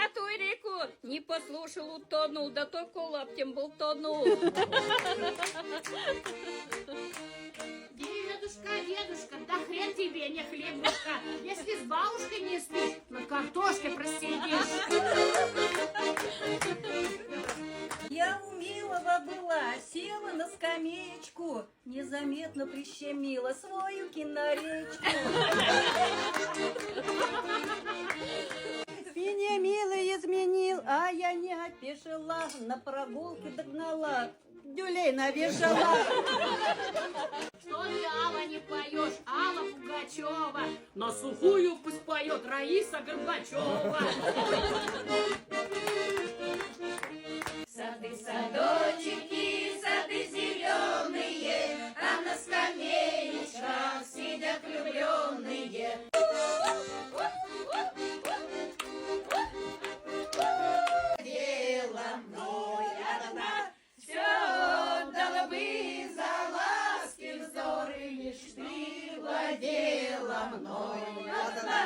святую реку. Не послушал, утонул, да только лаптем был тонул. Дедушка, да хрен тебе, не хлебушка. Если с бабушкой не спишь, на картошке просидишь. Я у Милого была, села на скамеечку, незаметно прищемила свою киноречку. Меня Милый изменил, а я не опешила, на прогулке догнала, дюлей навешала. Что ты, Алла, не поешь, Алла Пугачева? На сухую пусть поет Раиса Горбачева. Сады, садочки, сады зеленые, а на скамеечках сидят влюбленные. Дело мной одна, все отдала бы за ласки вздоры, лишь ты владела мной одна.